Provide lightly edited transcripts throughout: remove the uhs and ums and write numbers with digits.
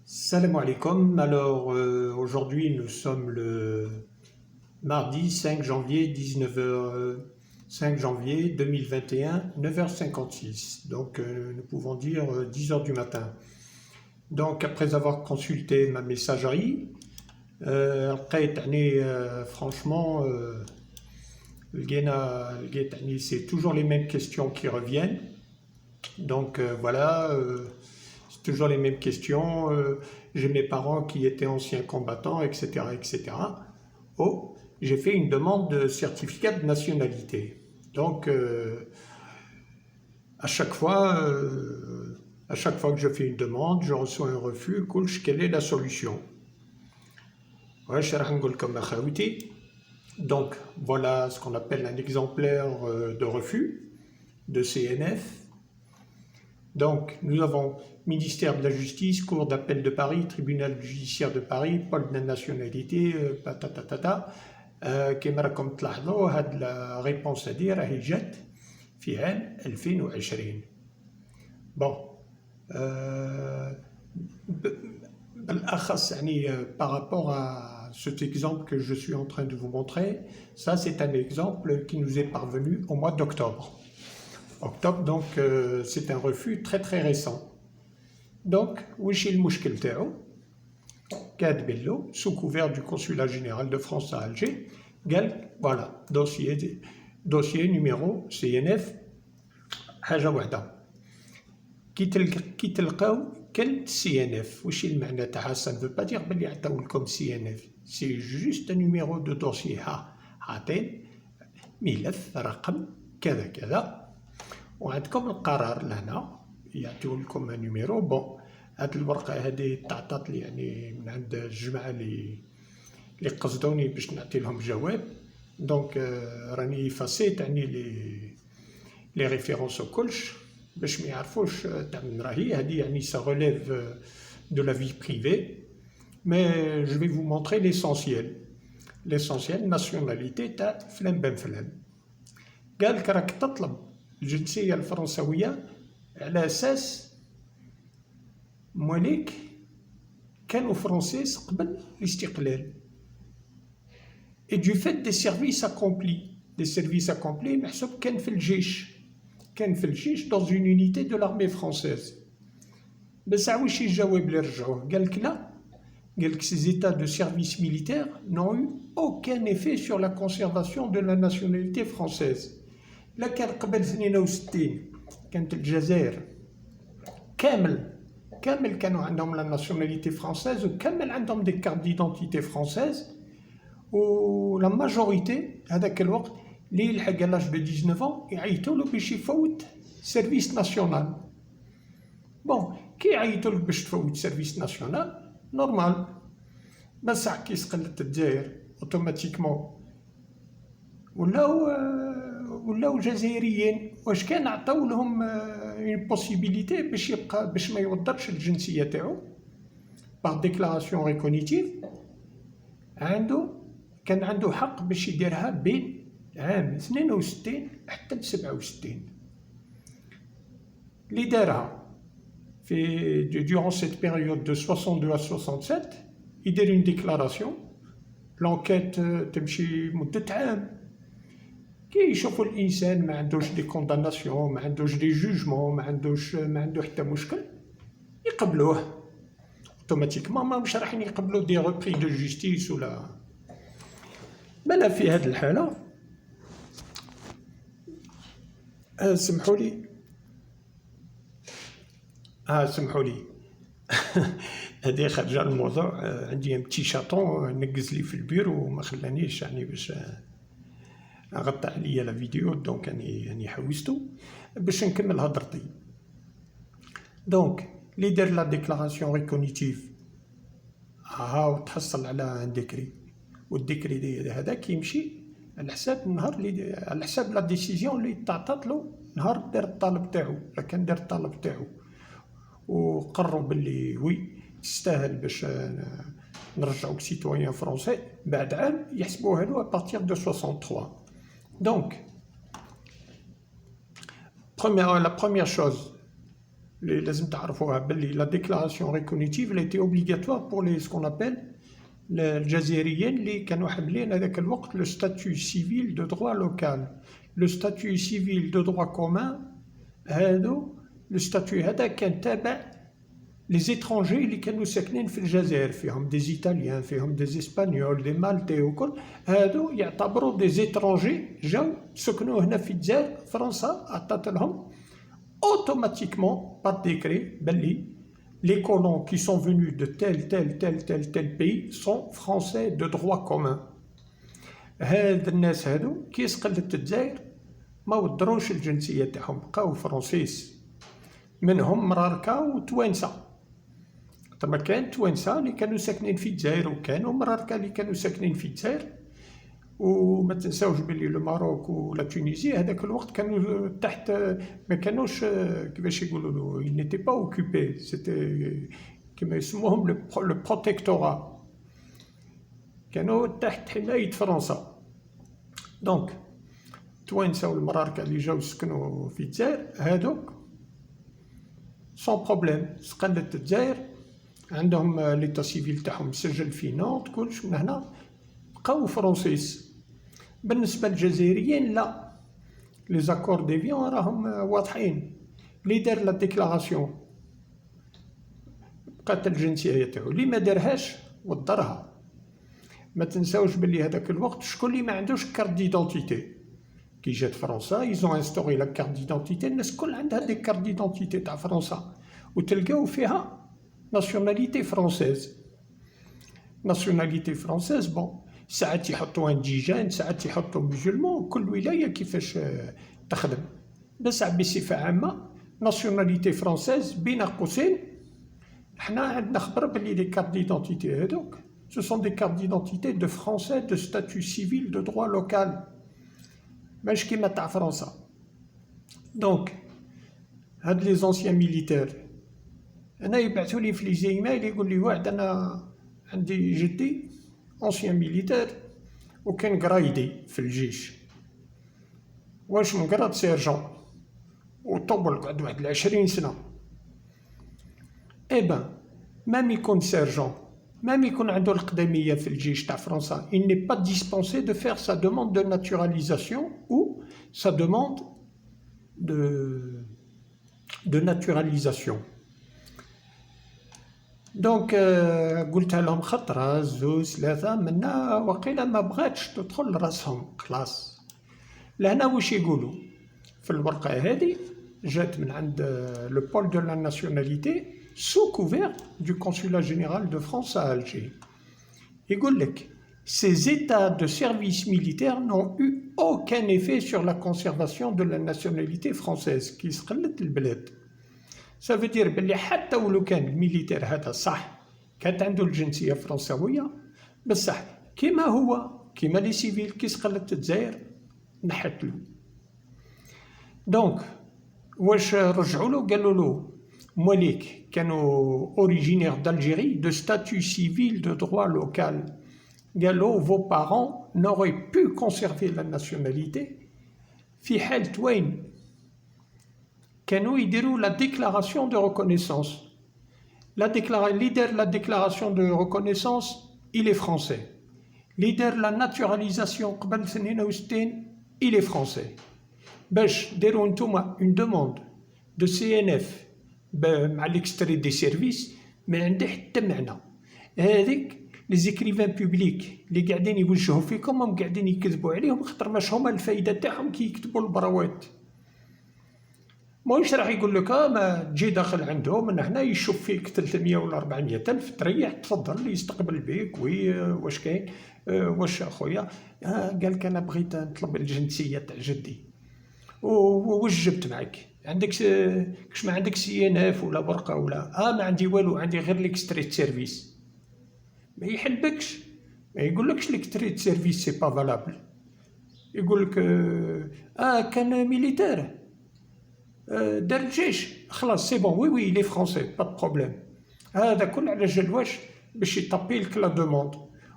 Salam alaikum. Alors aujourd'hui nous sommes le mardi 5 janvier 19h, 5 janvier 2021 9h56. Donc nous pouvons dire 10h du matin. Donc après avoir consulté ma messagerie, franchement c'est toujours les mêmes questions qui reviennent. Donc voilà, c'est toujours les mêmes questions. J'ai mes parents qui étaient anciens combattants, etc., etc. Oh, j'ai fait une demande de certificat de nationalité. Donc à chaque fois, que je fais une demande, je reçois un refus. Quelle est la solution? Ouais, donc voilà ce qu'on appelle un exemplaire de refus de CNF. Donc, nous avons ministère de la Justice, Cour d'appel de Paris, Tribunal judiciaire de Paris, pôle de la nationalité, patatatata. كما راكم تلاحظوا هاد لا ريبونس هادي راهي جات في عام 2020. Bon, بالأخص par rapport à cet exemple que je suis en train de vous montrer, ça c'est un exemple qui nous est parvenu au mois d'octobre. Donc c'est un refus très très récent. Donc, وش المشكل تاعو؟ كاتبين له sous couvert du consulat général de France à Alger, قال voilà, dossier numéro CNF حاجة واحدة. كي تلقاو كلمة CNF وش المعنى تاعها؟ ça ne veut pas dire بلي عطاو لكم CNF, c'est juste un numéro de dossier. عاطين ملف رقم كذا كذا وعندكم القرار لهنا يعطيو لكم نيميرو. بون هاد الورقه هادي تعطات لي من عند الجماعه اللي قصدوني باش نعطي لهم جواب. دونك راني فاسيت لي ريفيرونس وكلش باش ما يعرفوش تاع من راهي هادي ça relève de la vie privée. Mais je vais vous montrer l'essentiel nationalité تاع فلان بن فلان. قالك راك تطلب الجنسية الفرنسوية على أساس مواليك كانوا فرونسيس قبل الاستقلال. Et du fait des services accomplis محسوب كان في الجيش dans une unité de l'armée française. بس واش الجواب اللي رجعوه؟ قالك لا، قالك ces états de service militaire n'ont eu aucun effet sur la conservation de la nationalité française. لا كان قبل 62 كانت الجزائر كامل كانوا عندهم لا ناسيوناليتي فرانسيز وكامل عندهم دي كارت ديدونتيتي فرانسيز. ولا ماجوريتي هذاك الوقت اللي يلحق لاج دو 19 يعيطوا له باش يفوت سيرفيس ناسيونال. بون كي يعيطوا لك باش تفوت سيرفيس ناسيونال نورمال، بس كي استقلت الجزائر اوتوماتيكمون ولاو جزائريين. واش كان عطاو لهم اون بوسيبيليتي باش ما يوضرش الجنسيه تاعو باغ ديكلاراسيون ريكونيتيف؟ كان عنده حق باش يديرها بين عام 62 حتى 67. اللي دارها في durant cette période de 62 à 67 يدير une déclaration. l'enquête تمشي مدة عام. كي يشوفوا الانسان ما عندوش دي كونداناسيون، ما عندوش دي جوجمون، ما عنده حتى مشكل، يقبلوه اوتوماتيكمون. ما مش راح يقبلوا دي ريبري دو جوستيس ولا بلا. في هذه الحاله سمحوا لي هذه خارجه الموضوع. عندي ان بتي شاطون نقز لي في البيرو وما خلانيش باش غطى عليا لا فيديو. دونك اني حوستو باش نكمل هضرتي. دونك لي دار لا ديكلاراسيون ريكونيتيف تحصل على ان ديكري، والديكري هذاك يمشي على حساب لا ديسيزيون اللي تعطات له نهار دار الطالب تاعو. كان دار الطالب تاعو وقرروا باللي وي تستاهل باش نرجعوك سيتويان فرونسي، بعد عام يحسبوها له ابارتيغ دو 63. Donc, la première chose, اللي لازم تعرفوها باللي لا ديكلاراسيون ريكونيتيف اللي تي اوبليغاتوار بور لي سكون ابل الجزائريين اللي كانوا حاملين هذاك الوقت لو ستاتيو سيفيل دو دروا لوكال. لو ستاتيو سيفيل دو دروا كومان هادو لو ستاتيو هذا كان تابع لي زيترونجي اللي كانوا ساكنين في الجزائر، فيهم دي زيتاليان، فيهم دي اسبانيول، دي مالتي وكل هادو يعتبروا دي زيترونجي جاو سكنوا هنا في الجزائر. فرنسا عطات لهم automatiquement par décret باللي les colons qui sont venus de tel pays sont français de droit commun. هاد الناس هادو كي استقلت الجزائر ما ودروش الجنسية تاعهم، بقاو فرونسيس، منهم مراركا وتوانسة. تما كان توانسة اللي كانوا ساكنين في الجزائر وكانوا مراركا اللي كانوا ساكنين في الجزائر. وما تنساوش بلي الماروك ولا تونيزي هذاك الوقت كانوا تحت، ما كانوش كيفاش يقولوا ils n'étaient pas occupés، c'était كما يسموهم لو بروتيكتورا، كانوا تحت حماية فرنسا. دونك توانسة والمراركة اللي جاو سكنوا في الجزائر هادوك سون بروبليم استقلت الجزائر، عندهم ليتا سيفيل تاعهم مسجل في نونت كلش، من هنا بقاو فرونسيس. بالنسبة للجزائريين لا، لي زاكور ديفيون راهم واضحين، لي دار لا ديكلاراسيون بقات الجنسية تاعو، اللي ما دارهاش وضرها. ما تنساوش بلي هذاك الوقت شكون اللي ما عندوش كارت ديدونتيتي كي جات فرنسا يزون انستوري لا كارت ديدونتيتي، الناس كل عندها دي كارت ديدونتيتي تاع فرنسا وتلقاو فيها ناسيوناليتي فرونسيز. ناسيوناليتي فرونسيز بون ساعات يحطوا انديجان، ساعات يحطوا مسلمون، كل ولايه كيفاش تخدم. بس بصفه عامه ناسيوناليتي فرونسيز بين قوسين. حنا عندنا خبر بلي لي كارت ديدونتيتي هذوك سو سون دي كارت ديدونتيتي دو فرونسي دو ستاتيو سيفيل دو دروا لوكال، ماشي كيما تاع فرنسا. دونك هاد لي زونسيان ميليتير انا يبعثوا لي في لي زيميل يقول لي واحد انا عندي جدي اونسيان ميليتير وكان قرايدي في الجيش، واش مقراد سيرجون وطول قعد واحد 20 سنة. اي بان مام يكون سيرجون، مام يكون عنده القدمية في الجيش تاع فرنسا، il n'est pas dispensé de faire sa demande de naturalisation ou sa demande de naturalisation. دونك قلتها لهم خطرة زوج ثلاثة، منا وقيلا ما بغاتش تدخل راسهم خلاص. لهنا واش يقولوا في الورقة هذه جات من عند لو بول دو لا ناسيوناليتي سو كوفير دو كونسولا جينيرال دو فرانس à Alger. يقول لك ces états de service militaire n'ont eu aucun effet sur la conservation de la nationalité française كي استقلت البلاد. Ça veut dire بلي حتى ولو كان الميليتير هذا صح كانت عنده الجنسية فرنساوية، بصح كيما هو كيما لي سيفيل كي استقلت الجزائر نحت له. دونك واش رجعوا له قالوا له مواليك كانوا اوريجينير d'Algérie de statut civil de droit local، قالوا vos parents n'auraient pu conserver la nationalité في حالة وين كانوا يديروا la déclaration de reconnaissance. Leader la déclaration de reconnaissance il est français. Leader la naturalisation قبل 62 il est français. باش ديروا نتوما une demande de CNF مع l'extrait des services ما عندها حتى معنى. هذيك لي زيكريفان بوبليك اللي قاعدين يوجهوا فيكم هم قاعدين يكذبوا عليهم، خاطر ماش هما الفايده تاعهم كي يكتبوا البراوات. ماهوش راح يقول لك ما تجي داخل عندهم من هنا يشوف فيك 300 ولا 400 ألف تريح تفضل يستقبل بيك. وي واش كاين واش اخويا قال لك انا بغيت نطلب الجنسيه تاع جدي واش جبت معك؟ عندك كش ما عندك سي ان اف ولا ورقه ولا ما عندي والو، عندي غير ليكستريت سيرفيس. ما يحلبكش، ما يقولكش ليكستريت سيرفيس سي با فالابل، يقول لك كان ميليتير دار الجيش خلاص سي بون وي لي فرونسي با بروبليم. هذا كل على جال واش باش يطابي لك لا دوموند،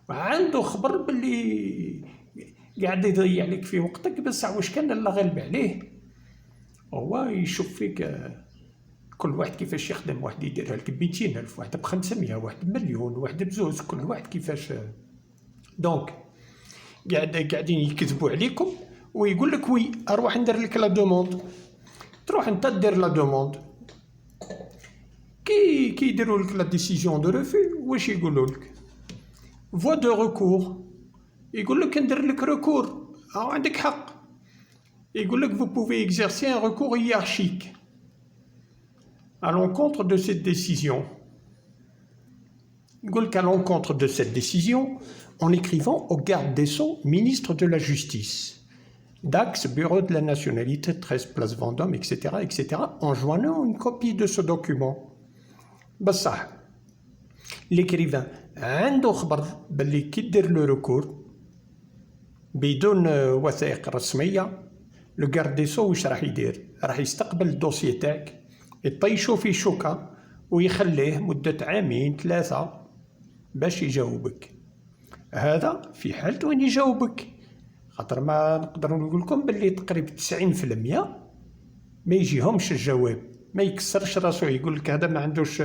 وعنده خبر باللي قاعد يضيع لك في وقتك. بس واش كان لا غالب عليه هو يشوف فيك كل واحد كيفاش يخدم، واحد يديرها لك ب200,000، واحد ب500، واحد بمليون، واحد بزوز، كل واحد كيفاش. دونك قاعدين يكذبوا عليكم ويقول لك وي اروح ندير لك لا دوموند، تروح انت دير لا دوموند، كي يديروا لك لا ديسيزيون دو ريفو واش يقولوا لك؟ فوا دو ريكور، يقول لك ندير لك ريكور، عندك حق، يقول لك vous pouvez exercer un recours hiérarchique à l'encontre de cette décision. يقول لك à l'encontre de cette décision en écrivant au garde des Sceaux, ministre de la Justice, Dax, Bureau de la Nationalité, 13 Place Vendôme, etc., etc., en joignant une copie de ce document. بصح l'écrivain عنده خبر باللي كي دير لو ريكور بدون وثائق رسميه، لو غارد دي سو واش راح يدير؟ راح يستقبل الدوسي تاعك، يطيشو في شوكه ويخليه مده عامين 3 باش يجاوبك. هذا في حالة وين يجاوبك، خاطر ما نقدروا نقول لكم باللي تقريبا 90% ما يجيهمش الجواب، ما يكسرش راسو، يقول لك هذا ما عندوش،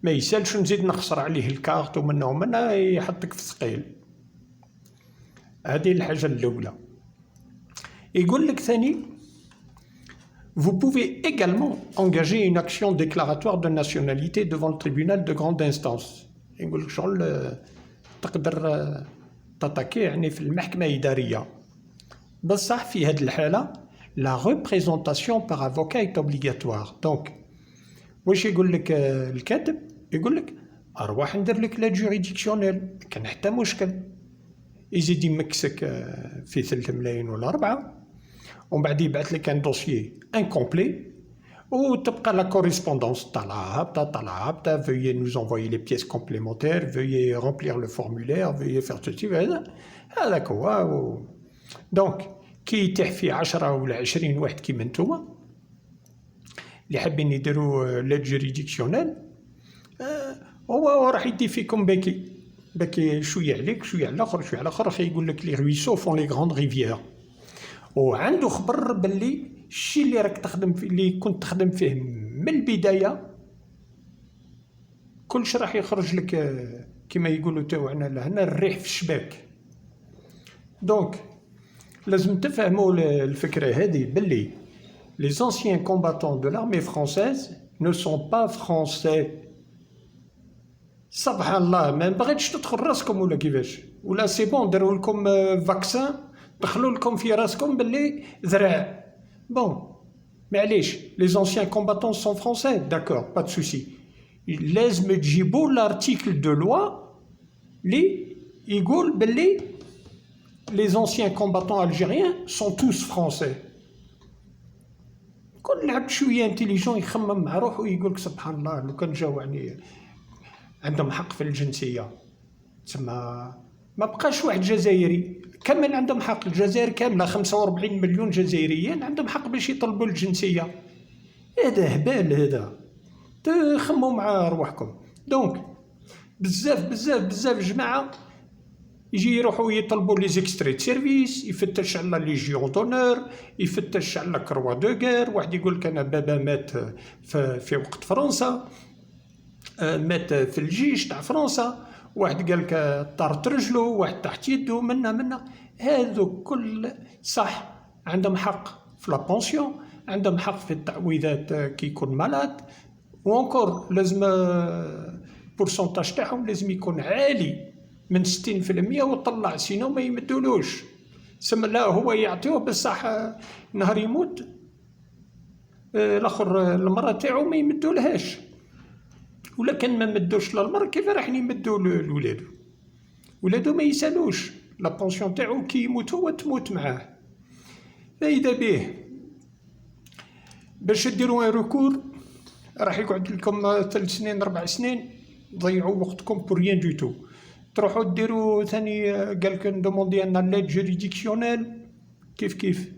ما يسالش نزيد نخسر عليه الكارت ومنه يحطك في ثقيل. هذه الحاجه الاولى. يقول لك ثاني vous pouvez également engager une action déclaratoire de nationalité devant le tribunal de grande instance. يقول لك شغل تقدر تتاكي يعني في المحكمه الاداريه. بصح في هذه الحاله la représentation par avocat est obligatoire. donc واش يقول لك الكاتب؟ يقول لك اروح ندير لك لا جوريديكسيونيل، كان حتى مشكل، يزيد يمكسك في 3 ملايين ولا 4، ومن بعد يبعث لك ان دوسيي انكومبلي، وتبقى لا كوريسبوندونس طالعه هابطه veuillez nous envoyer les pièces complémentaires, veuillez remplir le formulaire, veuillez faire ceci. هذاك هو. دونك كي يتيح في 10 ولا 20 واحد كيما نتوما اللي حابين يديروا لا جوريديكسيونيل، هو راح يدي فيكم باكي شويه عليك شويه على الاخر شويه على الاخر، يقول لك لي رويسو فون لي غراند ريفيير، وعنده خبر باللي الشيء اللي راك تخدم فيه، اللي كنت تخدم فيه من البدايه، كلش راح يخرج لك كما يقولوا تاعنا لهنا الريح في الشباك. دونك لازم تفهموا الفكره هذه باللي les anciens combattants de l'armée française ne sont pas français. سبحان الله، ما بغيتش تدخل راسكم ولا كيفاش، ولا سي بون داروا لكم فاكسان دخلوا لكم في راسكم باللي ذراع. بون معليش، لي زونسيان كومباتون سون فرونسي، داكور، با دو سوسي، لازم تجيبوا لارتيكل دو لوا لي يقول باللي لي زونسيان كومباتون الجيريان سون توس فرونسي. كل عبد شويه انتيليجون يخمم مع روحه ويقول لك سبحان الله، لو كان جاو يعني عندهم حق في الجنسيه، تسمى ما بقاش واحد جزائري كامل عندهم حق. الجزائر كامله 45 مليون جزائريين عندهم حق باش يطلبوا الجنسيه. هذا هبال، هذا تخموا مع روحكم. دونك بزاف جماعه يجي يروحوا يطلبوا لي زيكستري سيرفيس، يفتش على ليجيون دونور، يفتش على كروا دو غير. واحد يقول لك انا بابا مات في وقت فرنسا، مات في الجيش تاع فرنسا، واحد قال لك طارت رجله، واحد تحت يده، منا هذو كل صح، عندهم حق في لا بونسيون، عندهم حق في التعويضات كي يكون مالاد، وانكور لازم بورسونتاج تاعهم لازم يكون عالي من 60% وطلع، سينو ما يمدولوش. سما لا هو يعطيوه بصح نهار يموت الاخر المراه تاعو ما يمدولهاش، ولا كان ما مدوش للمرأة كيف راح يمدوا لولادو؟ ولادو ما يسالوش لا بونسيون تاعو، كي يموت هو تموت معاه. فاذا به باش ديروا ان ريكور راح يقعد لكم 3 سنين 4 سنين، ضيعوا وقتكم بور ريان دو تو. تروحوا ديروا ثاني قال لك ندوموندي لنا ليد جوريديكسيونيل، كيف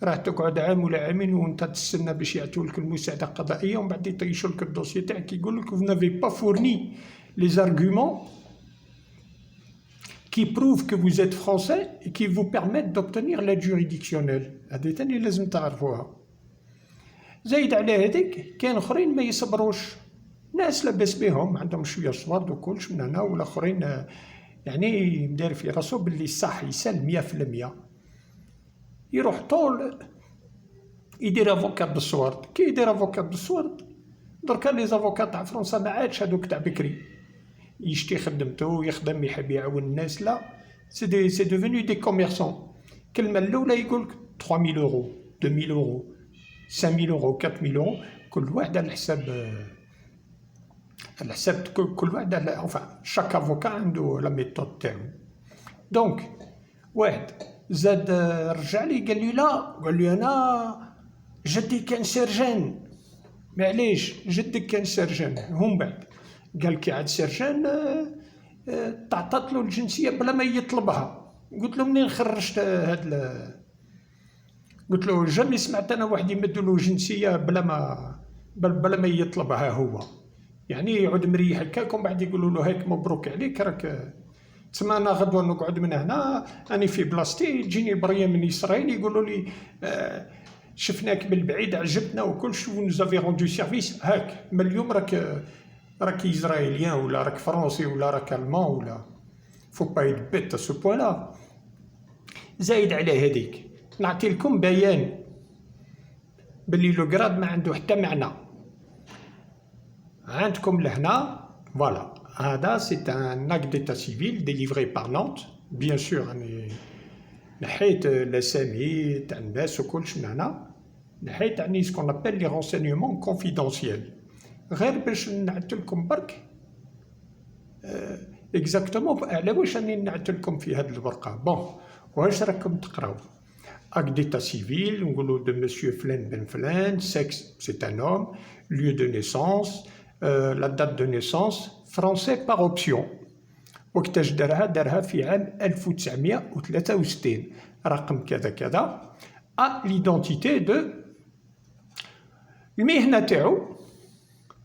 راح تقعد عام ولا عامين وانت تستنى باش يعطيولك المساعده القضائيه، ومن بعد يطيشوا لك الدوسي تاعك، يقول لك vous n'avez pas fourni les arguments qui prouvent que vous êtes français et qui vous permettent d'obtenir l'aide juridictionnelle. هذه ثاني لازم تعرفوها. زايد على هذيك كاين اخرين ما يصبروش، ناس لاباس بهم عندهم شويه صبر وكلش من هنا، ولا اخرين يعني مدار في راسو باللي صح يسال 100%، يروح طول يدير افوكا بالصوارد. كي يدير افوكا بالصوارد دركا لي زافوكا تاع فرنسا ما عادش هذوك تاع بكري، يشتي خدمته يخدم يحب يعاون الناس، لا سي دوفوني دي كوميرسون. الكلمه الاولى يقولك 3000 اورو 2000 اورو 5000 اورو 4000 اورو، كل واحد على حساب كل واحد على شاك افوكا عنده لا ميثود تاعو. دونك واحد زاد رجع لي قال لي لا، قال لي انا جدي كان سيرجان. معليش جدك كان سيرجان، هم بعد قال كي عاد سيرجان تعطات له الجنسيه بلا ما يطلبها. قلت له منين خرجت هاد قلت له جامي سمعت انا واحد يمد له جنسيه بلا ما يطلبها هو، يعني يعود مريح هكاك ومن بعد يقولوا له هيك مبروك عليك راك. تسمى انا غدوه نقعد من هنا راني في بلاصتي، تجيني بريه من اسرائيل يقولوا لي شفناك من بعيد عجبتنا وكلش ونزافي روندو سيرفيس هاك، من اليوم راك اسرائيليان ولا راك فرنسي ولا راك المان ولا فو با يدبت ا سو بوان. زايد على هذيك نعطي لكم بيان باللي لو غراد ما عنده حتى معنى. عندكم لهنا فوالا هذا سي ان اكت ديتا سيفيل ديليفري بار نانت، بيان سور راني نحيت الاسامي تاع الناس وكلش من هنا، نحيت يعني سكون ابل لي رونسينيومون كونفيدونسيال، غير باش نعت لكم برك اكزاكتومون على واش راني نعت لكم في هذه الورقه. بون واش راكم تقراو؟ acte d'état civil, نقولوا de monsieur فلان بن فلان، sexe c'est un homme, lieu de naissance, la date de naissance, français par option. وقتاش دارها في عام 1963، رقم كذا كذا، l'identité de المهنة تاعو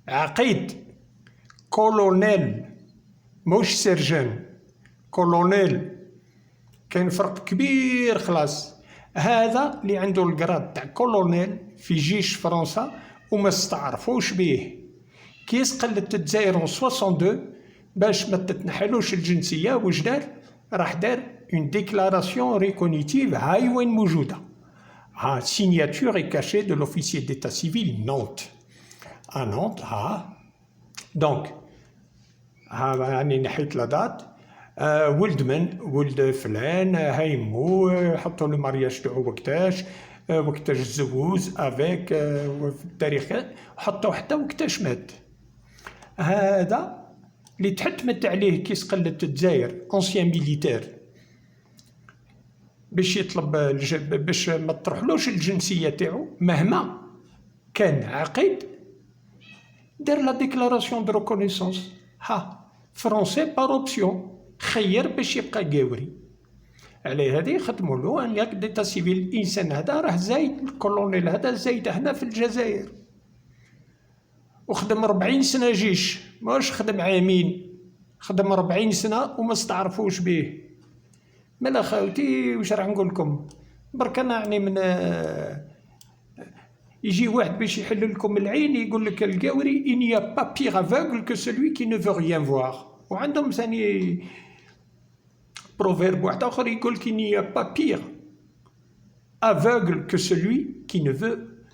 عقيد كولونيل موش سيرجان، كولونيل كاين فرق كبير خلاص. هذا اللي عنده القراد تاع كولونيل في جيش فرنسا وما استعرفوش بيه، كي استقلت الجزائر 62 باش ما تتنحلوش الجنسيه واش دار؟ راح دار اون ديكلاراسيون ريكونيتيف هاي وين موجوده، ها سيناتور اي كاشي دو لوفيسيي ديتا سيفيل نونت، نونت ها. دونك ها راني نحيت لا دات، ولد من ولد فلان، هاي مو حطوا له مارياج تاعو وقتاش تزوج افيك في التاريخ، حطوا حتى وقتاش مات. هذا اللي تحتمت عليه كي استقلت الجزائر انسيان ميليتير باش يطلب باش ما تطرحلوش الجنسيه تاعو مهما كان عقيد، دار لا ديكلاراسيون دو ريكونيسونس، ها فرونسي بار اوبسيون، خير باش يبقى قاوري. على هذه خدموا له ان ياك ديتا سيفيل. الانسان هذا راه زايد، الكولونيل هذا زايد هنا في الجزائر وخدم 40 سنه جيش، ماش خدم عامين، خدم 40 سنه وما استعرفوش به. مالا خاوتي واش راح نقول لكم برك انا يعني من يجي واحد باش يحل لكم العين يقول لك القاوري il n'y a pas pire aveugle que celui qui ne veut rien voir. وعندهم ثاني بروفيرب واحد اخر يقول qu'il n'y a pas pire aveugle que celui qui ne veut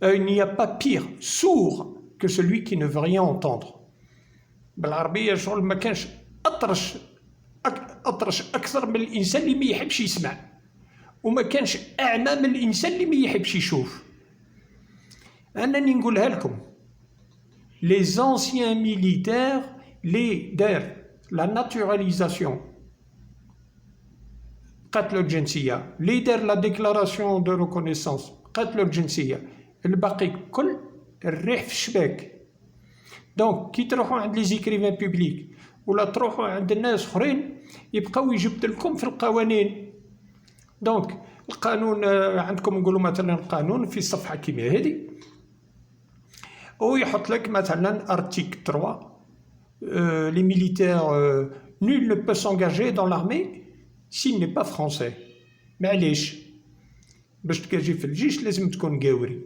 il n'y a pas pire sourd que celui qui ne veut rien entendre. بالعربيه شغل ما كانش اطرش اكثر من الانسان اللي ما يحبش يسمع، وما كانش اعمى من الانسان اللي ما يحبش يشوف. انني نقولها لكم les anciens militaires les دار la naturalisation قتلوا الجنسيه، لي دار لا ديكلاراسيون دو ريكونيسونس قتلوا الجنسيه، الباقي كل الريح في الشباك. دونك كي تروحوا عند لي زيكريفان بوبليك ولا تروحوا عند الناس اخرين يبقاو يجبد لكم في القوانين. دونك القانون عندكم نقولوا مثلا القانون في الصفحه كيما هذه ويحط لك مثلا ارتيكل 3 les militaires nul ne peut s'engager dans l'armée s'il n'est pas français. معليش باش تكاجي في الجيش لازم تكون قاوري.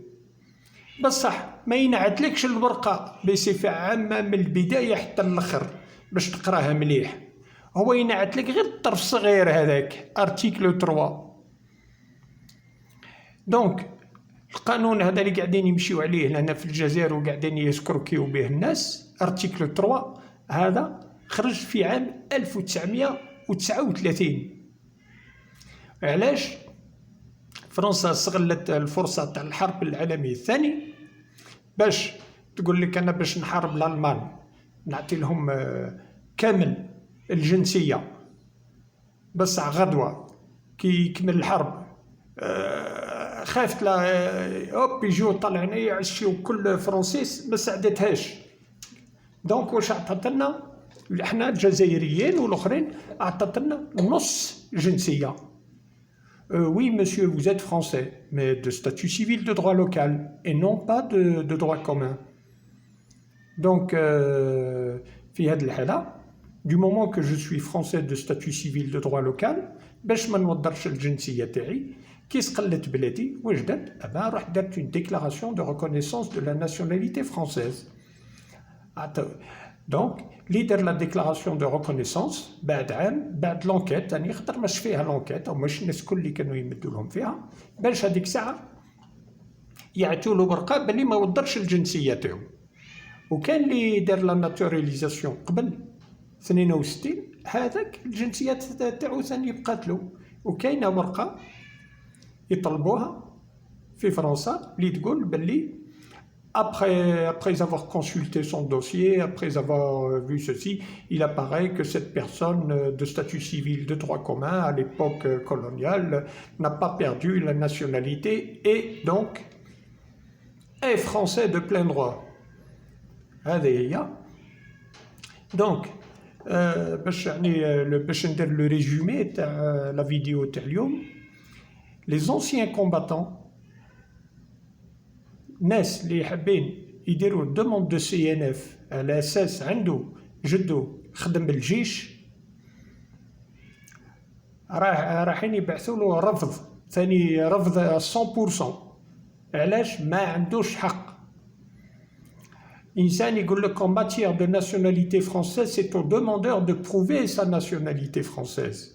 بصح ما ينعتلكش الورقة بصفة عامة من البداية حتى الآخر باش تقراها مليح، هو ينعتلك غير الطرف الصغير هذاك ارتيكل 3. دونك القانون هذا اللي قاعدين يمشيو عليه لهنا في الجزائر وقاعدين يسكروكيو به الناس، ارتيكل 3 هذا خرج في عام 1939. علاش؟ فرنسا استغلت الفرصة تاع الحرب العالمية الثانية باش تقول لك أنا باش نحارب الألمان نعطي لهم كامل الجنسية، بس غدوة كي يكمل الحرب خافت لا هوب يجيو طلعنا يعشيو كل فرنسيس، ما ساعدتهاش. دونك واش عطاتلنا احنا الجزائريين والاخرين؟ عطاتلنا نص جنسية. Oui, monsieur, vous êtes français, mais de statut civil de droit local et non pas de droit commun. Donc, في هذه الحالة, du moment que je suis français de statut civil de droit local, باش ما نوضرش الجنسية تاعي، كي استقلت بلادي واش درت؟ رحت درت une déclaration de reconnaissance de la nationalité française. دونك اللي دار لا ديكلاراسيون دو ريكونيسونس بعد عام بعد لونكيت، يعني خاطر ماش فيها لونكيت او ماش الناس كل اللي كانوا يمدوا لهم فيها، باش هذيك الساعه يعطوا له ورقه بلي ما وضرش الجنسيه تاعو. وكان اللي دار لا ناتوراليزاسيون قبل 62 هذاك الجنسيه تاعو ثاني بقات له، وكاينه ورقه يطلبوها في فرنسا اللي تقول بلي Après avoir consulté son dossier, après avoir vu ceci, il apparaît que cette personne de statut civil de droit commun à l'époque coloniale n'a pas perdu la nationalité et donc est français de plein droit. Donc, باش ندير le résumé تاع la vidéo تاع اليوم، les anciens combattants ناس اللي حابين يديروا دوموند دو سي ان اف على اساس عنده جدو خدم بالجيش، رايحين يبعثوا له رفض ثاني، رفض 100%. علاش؟ ما عندوش حق. انسان يقول لك en matière de nationalité française c'est au demandeur de prouver sa nationalité française.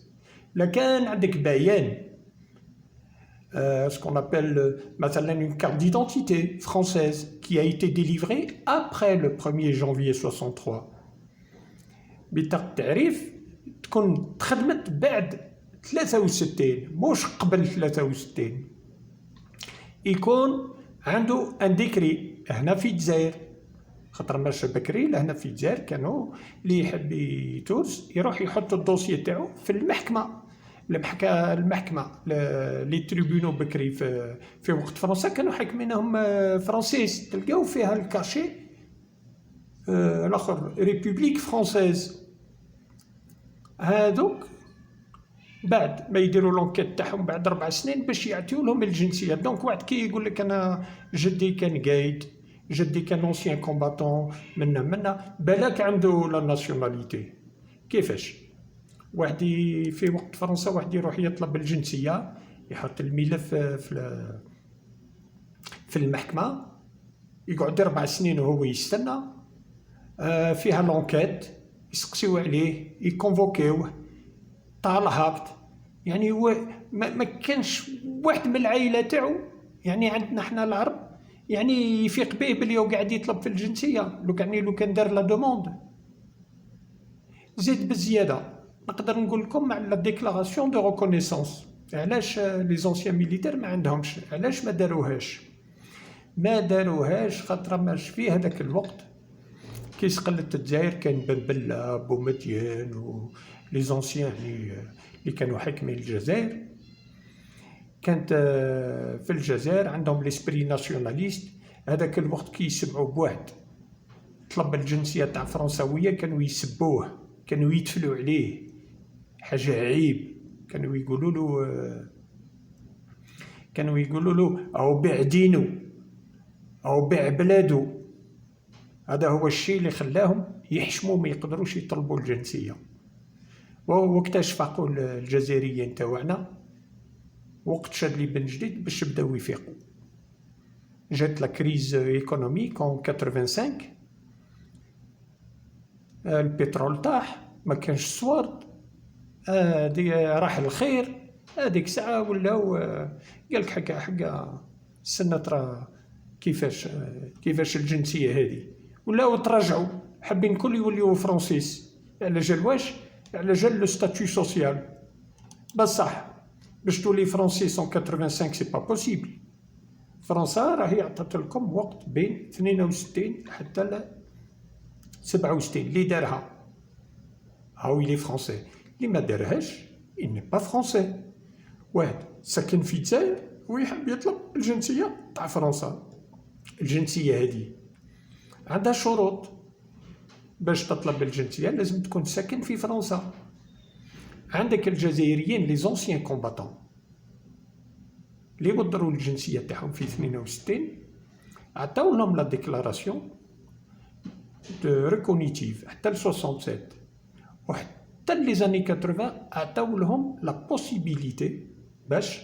لكان عندك بيان ce qu'on appelle une carte d'identité française qui a été délivrée après le 1er janvier 63. بطاقة التعريف تكون تخدمت بعد 63 مش قبل 63. يكون عنده ان ديكري هنا في الجزائر، خاطر ماشي بكري لهنا في الجزائر كانوا اللي يحب يتوز يروح يحط الدوسيي تاعو في المحكمة. المحكمة لي تريبونو بكري في وقت فرنسا كانوا حاكمينهم فرنسيس، تلقاو فيها الكاشي الاخر ريبوبليك فرانسيز. هذوك بعد ما يديروا لونكيت تاعهم بعد 4 سنين باش يعطيو لهم الجنسيه. دونك واحد كي يقول لك انا جدي كان قايد، جدي كان اونسيان كومباتون منا بالك عنده لا ناسيوناليتي. كيفاش؟ واحد في وقت فرنسا واحد يروح يطلب الجنسيه، يحط الملف في المحكمه، يقعد 4 سنين وهو يستنى، فيها لونكيت، يسقسيو عليه، يكونفوكيوه، طال هابط. يعني هو ما كانش واحد من العائله تاعو، يعني عندنا حنا العرب يعني يفيق به بلي هو قاعد يطلب في الجنسيه. لو كان دار لا دوموند زيد بزياده نقدر نقول لكم مع لا ديكلاراسيون دو ريكونيسونس. علاش لي زونسيان ميليتير ما عندهمش؟ علاش ما داروهاش؟ خاطر ماش في هذاك الوقت كي استقلت الجزائر كان بنبله بومدين و لي زونسيان اللي كانوا حاكمين الجزائر، كانت في الجزائر عندهم ليسبري ناسيوناليست. هذاك الوقت كي يسمعوا بواحد طلب الجنسيه تاع فرنساويه كانوا يسبوه، كانوا يتفلوا عليه، حاجه عيب. كانوا يقولوا له او بيع دينو او بيع بلادو. هذا هو الشيء اللي خلاهم يحشموا ما يقدروش يطلبوا الجنسيه. وقتاش فاقوا الجزائريين تاعنا، وقت شادلي بن جديد باش بداو يفيقوا. جات لا كريز ايكونوميك en 85 البترول طاح ما كانش الصوارد راح الخير هذيك الساعة ولاو قال لك حكا استنى ترى كيفاش الجنسية هذه ولاو تراجعوا حابين الكل يوليو فرونسيس على جال واش على جال لو ستاتيو سوسيال بصح باش تولي فرونسيس en 85 سي با بوسيبل فرنسا راهي عطات لكم وقت بين 62 حتى ل 67 اللي دارها هاو يلي فرونسي اللي ما دارهاش il n'est pas français واحد ساكن في الجزائر ويحب يطلب الجنسية تاع فرنسا الجنسية هذه عندها شروط باش تطلب الجنسية لازم تكون ساكن في فرنسا عندك الجزائريين لي زونسيان كومباتون اللي ودروا الجنسية تاعهم في 62 عطاو لهم لا ديكلاراسيون دو ريكونيتيف حتى ل 67 وحتى لي زاني 80 عطاو لهم لا بوسيبيليتي باش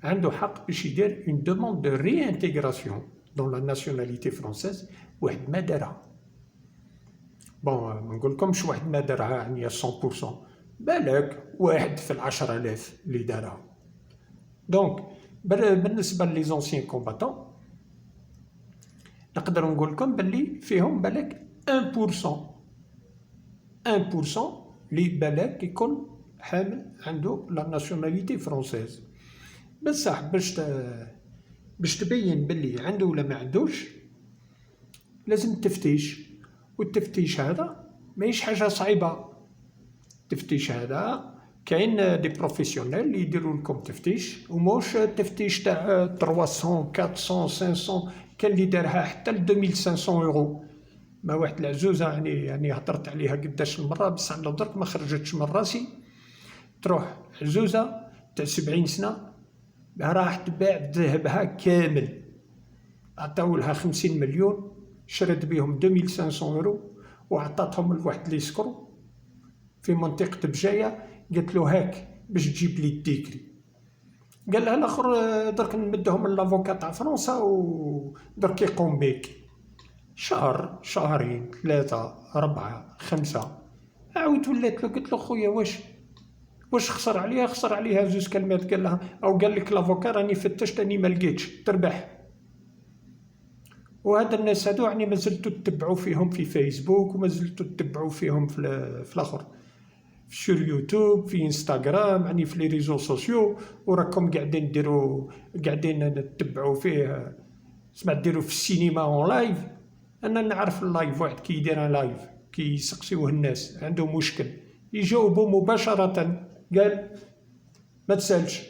عنده حق باش يدير اون دوموند دو ريانتيغراسيون دون لا ناسيوناليتي فرونسيز واحد ما دارها بون ما نقولكمش واحد ما دارها يعني 100% بالك واحد في 10,000 اللي دارها دونك بالنسبه لي زونسيان كومباتون نقدر نقول لكم باللي فيهم بالك 1% اللي بالك يكون حامل عنده لا ناسيوناليتي فرونسيز بصح باش تبين باللي عنده ولا ما عندوش لازم تفتيش والتفتيش هذا ماهيش حاجه صعيبه التفتيش هذا كاين دي بروفيسيونيل اللي يديروا لكم تفتيش وموش تفتيش تاع 300 400 500 كان اللي دارها حتى ل 2500 يورو ما واحد العزوزه يعني هضرت عليها قداش المره بصح على درك ما خرجتش من راسي تروح عزوزه تاع 70 سنه راح تباع ذهبها كامل عطاو لها 50 مليون شرت بهم 2500 يورو وعطاتهم لواحد لي سكرو في منطقه بجايه قالت له هاك باش تجيب لي الديكري قال لها الاخر درك نمدهم لافوكا تاع فرنسا ودرك يقوم بك شهر شهرين 3 4 5 عاود ولات له قلت له خويا واش خسر عليها زوج كلمات قال لها او قال لك لافوكا راني فتشت راني ما لقيتش تربح وهذا الناس هادو يعني مازلتوا تتبعوا فيهم في فيسبوك ومازلتوا تتبعوا فيهم في الاخر في يوتيوب في انستغرام يعني في لي ريزو سوسيو وراكم قاعدين نتبعوا فيه سمعت ديروا في السينما اون لايف انا نعرف اللايف واحد كي يدير لايف كي يسقسيوه الناس عنده مشكل يجاوبوا مباشره قال ما تسالش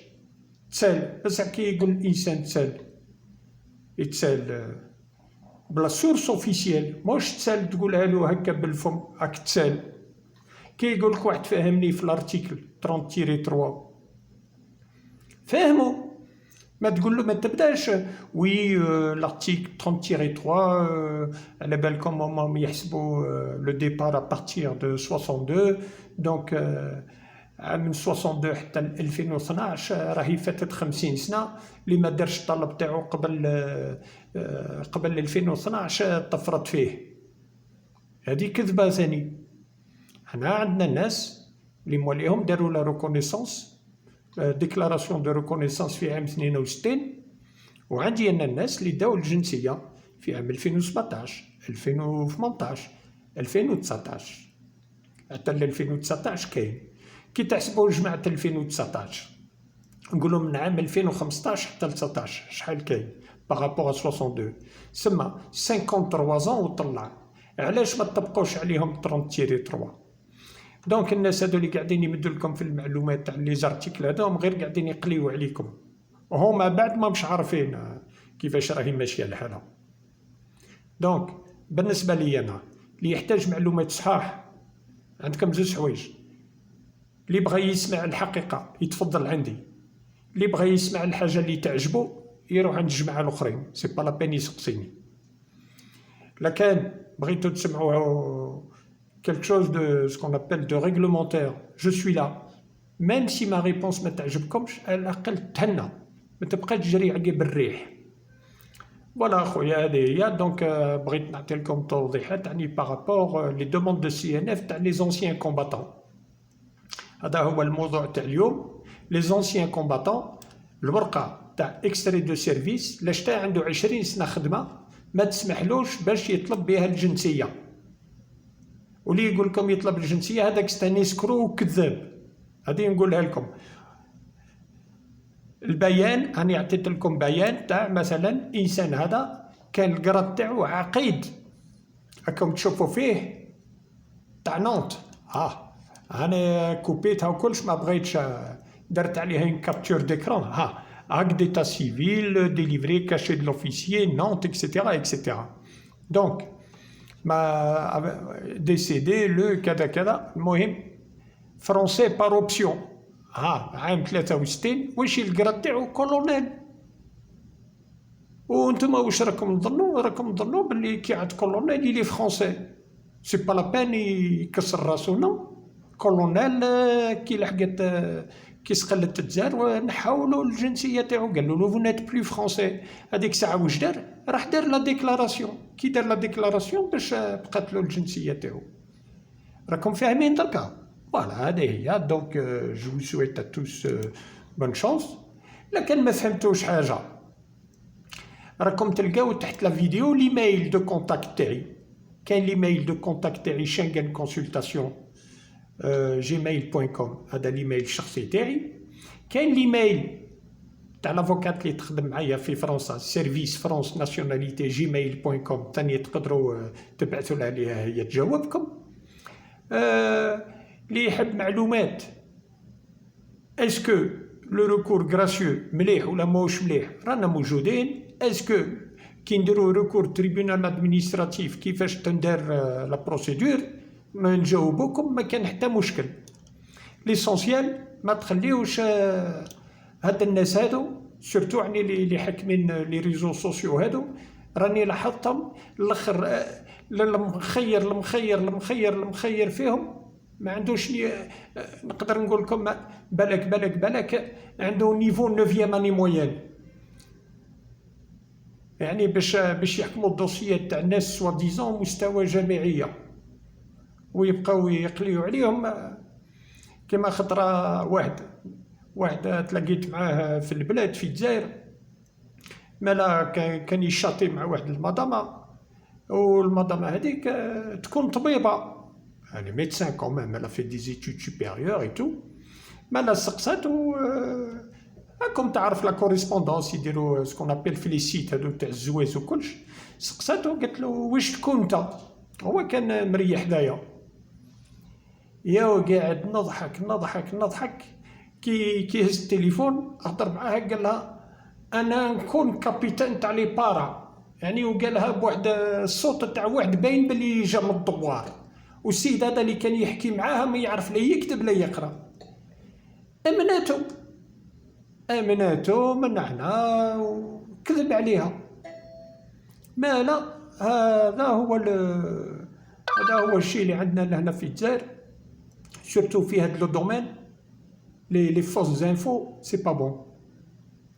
تسال بس كي يقول الانسان يتسال بلا سورس اوفيسيال موش تسال تقولها له هكا بالفم راك تسال كي يقول لك واحد فهمني في الارتيكل 30-3 فهموا ما تقول له ما تبداش وي لارتيكل 30-3 على بالكم هما يحسبوا لو ديبار ابارتير دو 62 دونك من 62 حتى 2012 راهي فاتت 50 سنه اللي ما دارش الطلب تاعو قبل 2012 طفرت فيه هذه كذبه ثاني حنا عندنا ناس اللي موليهم داروا لا ريكونيسونس ديكلاراسيون دو ريكونيسونس في عام 62 وعندي انا الناس اللي داو الجنسيه في عام 2017 2018 2019 حتى 2019 كاين كي تحسبوا جماعه 2019 نقولوا من عام 2015 حتى 19 شحال كاين بارابور 62 سما 53 ans وطلع علاش ما تطبقوش عليهم 30-3 دونك الناس هادو اللي قاعدين يمدوا لكم في المعلومات تاع لي زارتيكل هذوهم غير قاعدين يقليو عليكم وهما بعد ما مش عارفين كيفاش راهي ماشيه الحاله دونك بالنسبه لي انا اللي يحتاج معلومات صحاح عندكم زوج حوايج اللي بغى يسمع الحقيقه يتفضل عندي اللي بغى يسمع الحاجه اللي تعجبه يروح عند الجماعه الاخرين سي با لا بين يسقسيني لكن بغيتو تسمعوا quelque chose de ce qu'on appelle de réglementaire je suis là même si ma réponse ما تعجبكمش على الاقل تهنى ما تبقاش تجري عقب الريح فوالا خويا هذه هي دونك بغيت نعطي لكم توضيحات يعني بارابور لي دوموند دو سي ان اف تاع لي زونسيان كومباتون. هذا هو الموضوع تاع اليوم. لي زونسيان كومباتون الورقه تاع اكستري دو سيرفيس لا شتا عنده 20 سنه خدمه ما تسمحلوش باش يطلب بها الجنسيه. واللي يقول لكم يطلب الجنسيه هذاك ستاني سكرو وكذاب. هذه نقولها لكم. البيان راني عطيت لكم بيان تاع مثلا انسان هذا كان القرض تاعو عقيد راكم تشوفوا فيه تاع نونت. انا كوبيتها وكلش ما بغيتش درت عليها ان كابتور ديكرون. اك ديتا سيفيل ديليفري كاشي دو لوفيسيي نونت اكسيتيرا اكسيتيرا. دونك ما ديسيدي لو كذا كذا. المهم فرونسي بار اوبسيون. عام 63 واش القرا تاعو كولونيل. وانتم واش راكم تظنوا؟ راكم تظنوا باللي كي عاد كولونيل يلي فرونسي سي با لا بان يكسر راسو. نو كولونيل كي لحقت كي سقلت الجزائر ونحاولوا الجنسيه تاعو قالوا له فو نيت بلو فرونسي. هذيك الساعه واش دار؟ راح دار لا ديكلاراسيون. كي دار لا ديكلاراسيون باش بقات له الجنسيه تاعو. راكم فاهمين دركا؟ فوالا هذه هي. دونك جو vous souhaite à tous bonne chance. لكن ما فهمتوش حاجه راكم تلقاو تحت لا فيديو ليميل دو كونتاكت تاعي. كاين ليميل دو كونتاكت تاعي شنغن كونسلطاسيون gmail.com. هذا ليميل الشخصي تاعي. كاين ليميل تاع لافوكات اللي تخدم معايا في فرنسا سيرفيس فرانس ناسيوناليتي gmail.com. ثاني تقدروا تبعثوا لها عليها هي تجاوبكم. اللي يحب معلومات اسكو لو ريكور غراسيو مليح ولا ماهوش مليح رانا موجودين. اسكو كي نديرو ريكور تريبونال ادمينستراتيف كيفاش تندار لا بروسيدور ما نجاوبوكم. ما كان حتى مشكل. ليسونسيال ما تخليوش هاد الناس هادو سورتو يعني اللي حاكمين لي ريزو سوسيو هادو راني لاحظتهم الاخر المخير فيهم ما عندوش نقدر نقول لكم بالك عنده نيفو 9 اني موين. يعني باش يحكموا الدوسيات تاع الناس سوا ديزون مستوى جامعيه ويبقاو يقليو عليهم. كما خطره واحد تلاقيت معاه في البلاد في الجزائر مالا كان يشاطي مع واحد المدامه. والمدامه هذيك تكون طبيبه يعني ميدسان كوميم. elle a fait des études supérieures et tout. مالا سقساتو راكم تعرف لا كوريسبوندونس يديروا سكون ابيل في لي سيت هادو تاع الزواز وكلش. سقساتو قالت له واش تكون انت؟ هو كان مريح حدايا. يا قاعد نضحك كي هز التليفون هضر معاها قال لها انا نكون كابيتان تاع لي بارا يعني. وقالها بواحد الصوت تاع واحد باين بلي جا من الدوار. والسيد هذا اللي كان يحكي معاها ما يعرف لا يكتب لا يقرا. امناتو من هنا وكذب عليها. ما لا هذا هو الشيء اللي عندنا لهنا في الجزائر سورتو في هذا لو دومين. لي فوز انفو سي با بون.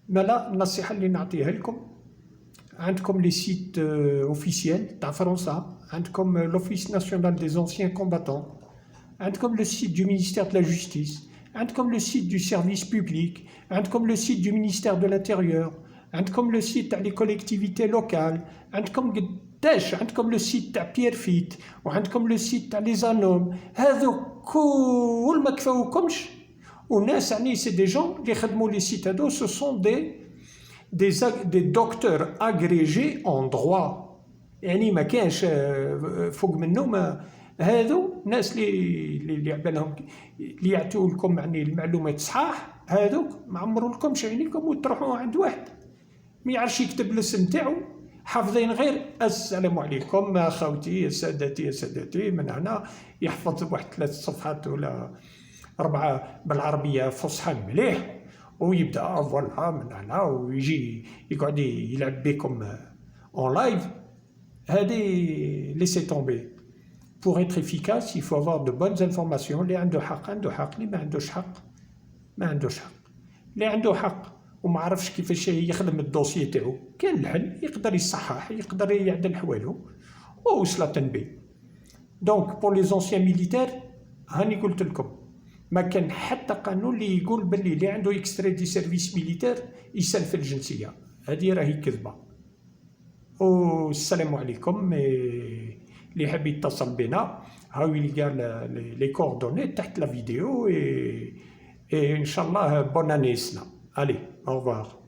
ما لا النصيحه اللي نعطيها لكم عندكم لي سيت اوفيسيال تاع فرنسا. عندكم لوفيس ناسيونال دي زونسيان كومباتون. عندكم لو سيت دو مينيستير دو لا جوستيس. عندكم لو سيت دو سيرفيس بوبليك. عندكم لو سيت دو مينيستير دو لانتيريور. عندكم لو سيت تاع لي كوليكتيفيتي لوكال. عندكم قداش عندكم لو سيت تاع بيير فيت وعندكم لو سيت تاع لي زانوم. هذو كل ما كفاوكمش. وناس يعني سي دي جون اللي خدموا لي سيت هادو سو سون des docteurs agrégés en droit. يعني ما كانش فوق منهم. هادو ناس اللي عبالهم اللي يعطيو لكم يعني المعلومات صحاح. هادوك ما عمرو لكمش عينيكم وتروحوا عند واحد ما يعرفش يكتب الاسم تاعو حافظين غير السلام عليكم اخوتي سادتي من هنا يحفظ واحد 3 صفحات ولا 4 بالعربيه فصحى مليح ويبدا فوالا من هنا ويجي يقعد يلعب بكم اون لايف. هذه ليسي طومبي. Pour être efficace, il faut avoir de bonnes informations. اللي عنده حق عنده حق، اللي ما عندوش حق ما عندوش حق. اللي عنده حق وما عرفش كيفاش يخدم الدوسيي تاعو، كان الحل يقدر يصحح، يقدر يعدل حوالو ووصلت بيه. دونك بور لي زونسيان ميليتير هاني قلت لكم ما كان حتى قانون اللي يقول باللي اللي عنده اكستري دي سيرفيس ميليتير يسلف الجنسيه، هذه راهي كذبه. والسلام عليكم. اللي يحب يتصل بنا هاو يلقى لي كوردوني تحت لا فيديو. ان شاء الله بون اني سنا. الي، au revoir.